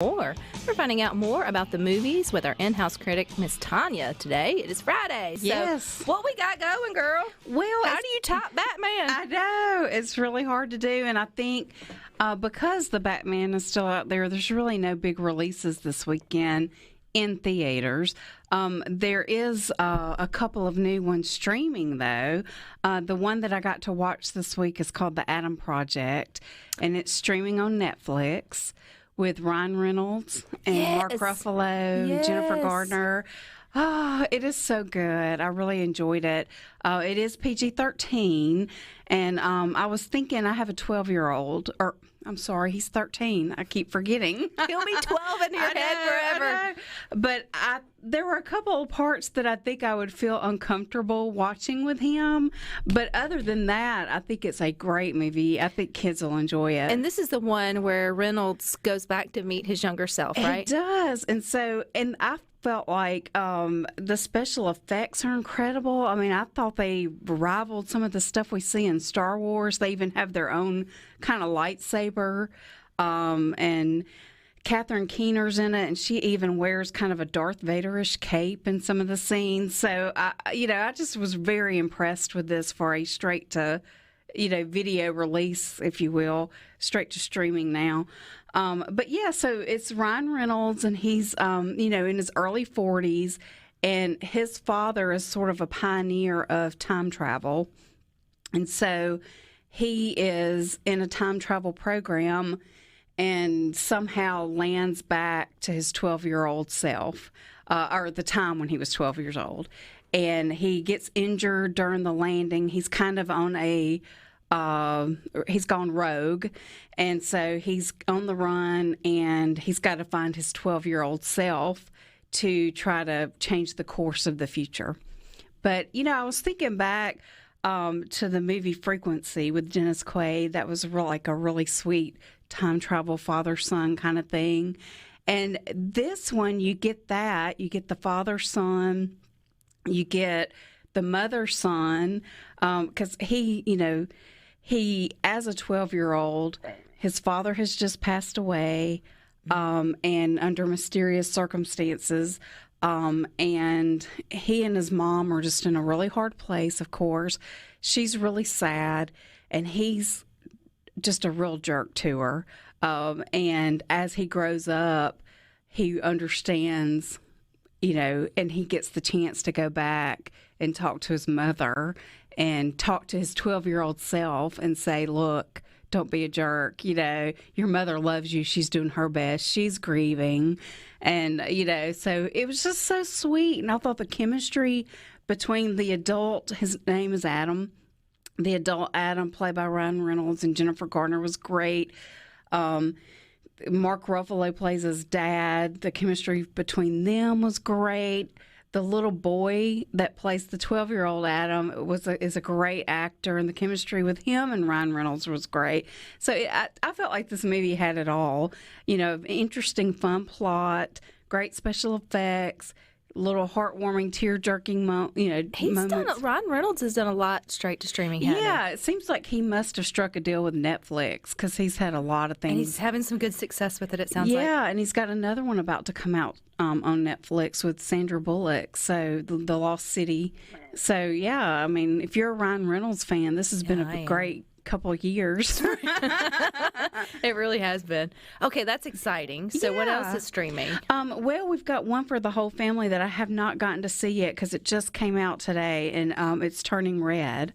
more. We're finding out more about the movies with our in-house critic, Miss Tanya, today. It is Friday. So yes. What we got going, girl? Well, how do you top Batman? I know. It's really hard to do, and I think because the Batman is still out there, there's really no big releases this weekend in theaters. There is a couple of new ones streaming, though. The one that I got to watch this week is called The Adam Project, and it's streaming on Netflix with Ryan Reynolds and Mark Ruffalo, Jennifer Gardner. Oh, it is so good. I really enjoyed it. It is PG-13, and I was thinking I have a 12-year-old, or I'm sorry, he's 13. I keep forgetting. He'll be 12 in your head forever. But there were a couple of parts that I think I would feel uncomfortable watching with him. But other than that, I think it's a great movie. I think kids will enjoy it. And this is the one where Reynolds goes back to meet his younger self, right? It does. And I felt like the special effects are incredible. I mean, I thought they rivaled some of the stuff we see in Star Wars. They even have their own kind of lightsaber. And Catherine Keener's in it, and she even wears kind of a Darth Vader-ish cape in some of the scenes. So, I just was very impressed with this for a straight to, video release, if you will, straight to streaming now. But yeah, so it's Ryan Reynolds, and he's, in his early 40s, and his father is sort of a pioneer of time travel. And so he is in a time travel program and somehow lands back to his 12-year-old self, or the time when he was 12 years old. And he gets injured during the landing. He's kind of on he's gone rogue. And so he's on the run, and he's got to find his 12-year-old self to try to change the course of the future. But, I was thinking back to the movie Frequency with Dennis Quaid. That was like a really sweet time travel father-son kind of thing. And this one, you get that. You get the father-son. You get the mother-son. Because he, as a 12-year-old, his father has just passed away, and under mysterious circumstances. And he and his mom are just in a really hard place, of course. She's really sad, and he's just a real jerk to her. And as he grows up, he understands, and he gets the chance to go back and talk to his mother and talk to his 12-year-old self and say, look, don't be a jerk. Your mother loves you. She's doing her best. She's grieving. And, so it was just so sweet. And I thought the chemistry between the adult, his name is Adam, the adult Adam, played by Ryan Reynolds, and Jennifer Gardner, was great. Mark Ruffalo plays his dad. The chemistry between them was great. The little boy that plays the 12-year-old Adam is a great actor, and the chemistry with him and Ryan Reynolds was great. So I felt like this movie had it all. Interesting, fun plot, great special effects, little heartwarming, tear-jerking moments. Ryan Reynolds has done a lot straight to streaming. Yeah, it seems like he must have struck a deal with Netflix because he's had a lot of things. And he's having some good success with it, it sounds like. Yeah, and he's got another one about to come out on Netflix with Sandra Bullock, so The Lost City. So, yeah, I mean, if you're a Ryan Reynolds fan, this has been a great couple of years. It really has been. Okay, that's exciting. So what else is streaming? Well, we've got one for the whole family that I have not gotten to see yet because it just came out today, and it's Turning Red.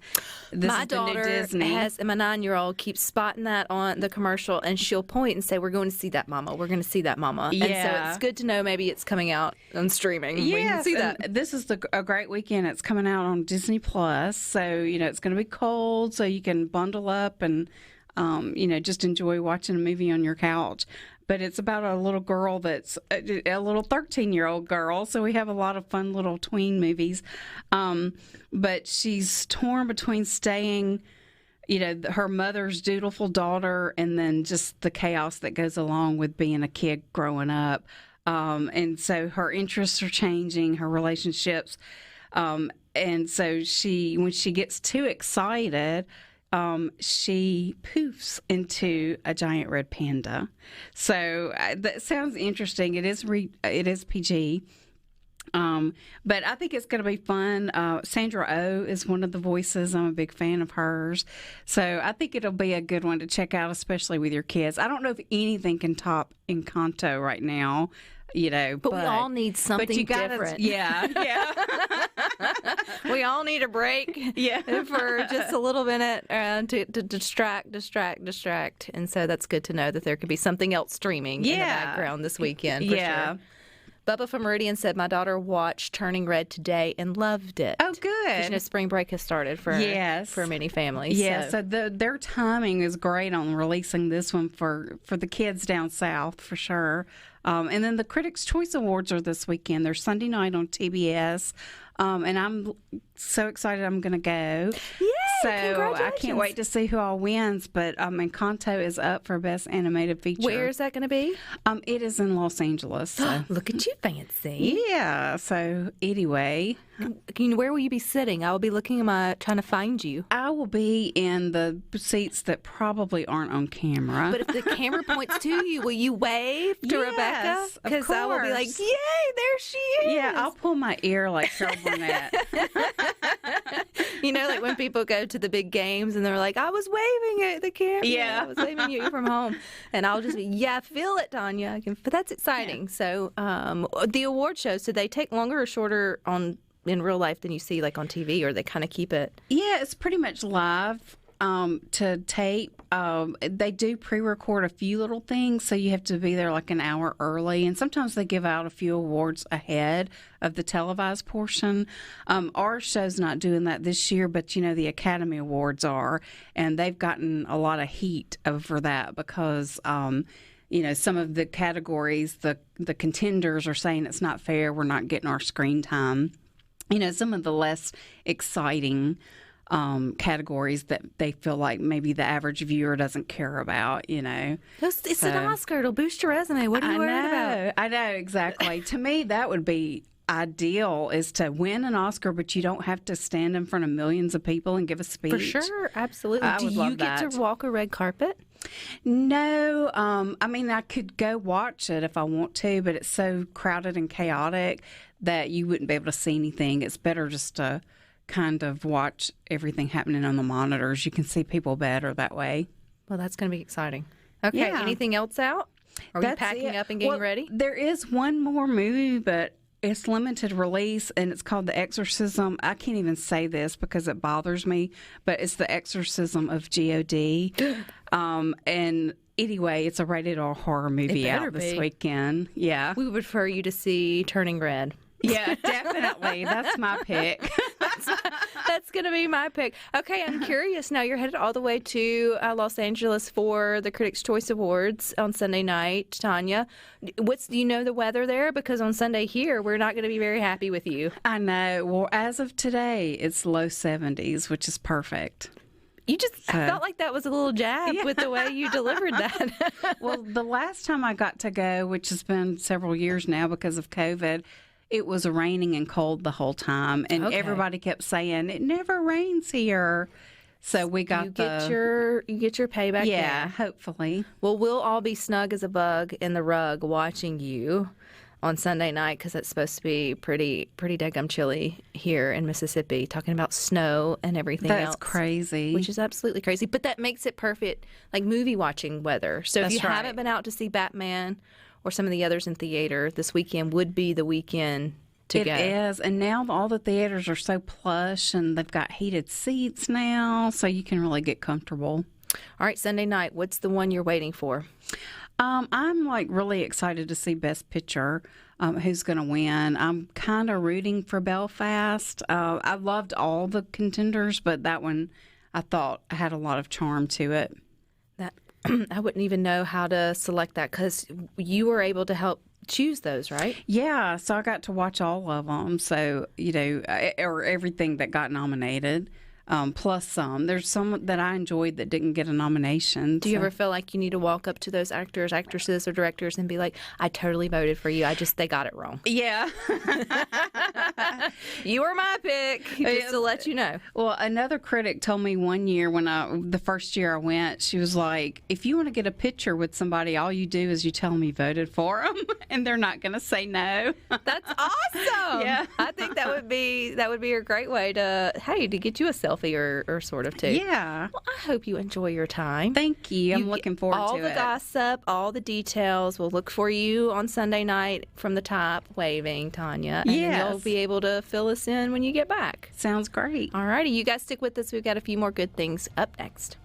My daughter has, and my 9-year-old keeps spotting that on the commercial, and she'll point and say, we're going to see that, Mama. We're going to see that, Mama. Yeah. And so it's good to know maybe it's coming out on streaming. Yes, we can see that. This is a great weekend. It's coming out on Disney Plus, so it's going to be cold, so you can bundle up and just enjoy watching a movie on your couch. But it's about a little girl that's a little 13-year-old girl, so we have a lot of fun little tween movies. But she's torn between staying, her mother's dutiful daughter, and then just the chaos that goes along with being a kid growing up. And so her interests are changing, her relationships. And so when she gets too excited, she poofs into a giant red panda. So that sounds interesting. It is PG. But I think it's going to be fun. Sandra Oh is one of the voices. I'm a big fan of hers. So I think it'll be a good one to check out, especially with your kids. I don't know if anything can top Encanto right now. But we all need something different. Yeah. We all need a break for just a little minute to distract. And so that's good to know that there could be something else streaming in the background this weekend for sure. Bubba from Meridian said, my daughter watched Turning Red today and loved it. Oh, good. Spring break has started for many families. Yeah, so their timing is great on releasing this one for the kids down south, for sure. And then the Critics' Choice Awards are this weekend. They're Sunday night on TBS. And I'm so excited I'm going to go. Yay, so congratulations. I can't wait to see who all wins. But Encanto is up for Best Animated Feature. Where is that going to be? It is in Los Angeles. So. Look at you, fancy. Yeah. So anyway. Where will you be sitting? I will be looking trying to find you. I will be in the seats that probably aren't on camera. But if the camera points to you, will you wave to Rebecca? Because I will be like, yay, there she is. Yeah, I'll pull my ear like Carol Burnett. Like when people go to the big games and they're like, I was waving at the camera. Yeah. I was waving at you from home. And I'll just be, feel it, Tanya. But that's exciting. Yeah. So the award shows, do they take longer or shorter in real life than you see like on TV, or they kind of keep it? Yeah, it's pretty much live to tape. They do pre-record a few little things, so you have to be there like an hour early, and sometimes they give out a few awards ahead of the televised portion. Our show's not doing that this year, but the Academy Awards are, and they've gotten a lot of heat over that because some of the categories, the contenders are saying it's not fair, we're not getting our screen time. Some of the less exciting categories that they feel like maybe the average viewer doesn't care about, It's an Oscar. It'll boost your resume. What are you worried about? I know, exactly. To me, that would be ideal, is to win an Oscar, but you don't have to stand in front of millions of people and give a speech. For sure, absolutely. Do you get to walk a red carpet? No. I could go watch it if I want to, but it's so crowded and chaotic that you wouldn't be able to see anything. It's better just to kind of watch everything happening on the monitors. You can see people better that way. Well, that's going to be exciting. Okay, anything else out? Are we packing up and getting ready? There is one more movie, but it's limited release, and it's called The Exorcism. I can't even say this because it bothers me, but it's The Exorcism of God. And anyway, it's a rated R horror movie out this weekend. Yeah. We would prefer you to see Turning Red. Yeah, definitely. That's my pick. That's going to be my pick. Okay, I'm curious now. You're headed all the way to Los Angeles for the Critics' Choice Awards on Sunday night, Tanya. Do you know the weather there? Because on Sunday here, we're not going to be very happy with you. I know. Well, as of today, it's low 70s, which is perfect. I felt like that was a little jab with the way you delivered that. Well, the last time I got to go, which has been several years now because of COVID, it was raining and cold the whole time, and everybody kept saying it never rains here. So we got you get your payback. Yeah, there. Hopefully. Well, we'll all be snug as a bug in the rug watching you on Sunday night, because it's supposed to be pretty daggum chilly here in Mississippi. Talking about snow and everything else. That's crazy. Which is absolutely crazy, but that makes it perfect, like movie watching weather. So if you haven't been out to see Batman or some of the others in theater, this weekend would be the weekend to go. It is, and now all the theaters are so plush, and they've got heated seats now, so you can really get comfortable. All right, Sunday night, what's the one you're waiting for? I'm really excited to see Best Picture, who's going to win. I'm kind of rooting for Belfast. I loved all the contenders, but that one I thought had a lot of charm to it. I wouldn't even know how to select that, because you were able to help choose those, right? Yeah, so I got to watch all of them. So, or everything that got nominated. plus some. There's some that I enjoyed that didn't get a nomination. Do you ever feel like you need to walk up to those actors, actresses, or directors and be like, I totally voted for you. They got it wrong. Yeah. You were my pick, just to let you know. Well, another critic told me one year the first year I went, she was like, if you want to get a picture with somebody, all you do is you tell them you voted for them, and they're not going to say no. That's awesome. Yeah. I think that would be a great way to get you a selfie or sort of too. Yeah. Well, I hope you enjoy your time. Thank you. I'm looking forward to it. All the gossip, all the details. We'll look for you on Sunday night from the top waving, Tanya. And then you'll be able to fill us in when you get back. Sounds great. All righty. You guys stick with us. We've got a few more good things up next.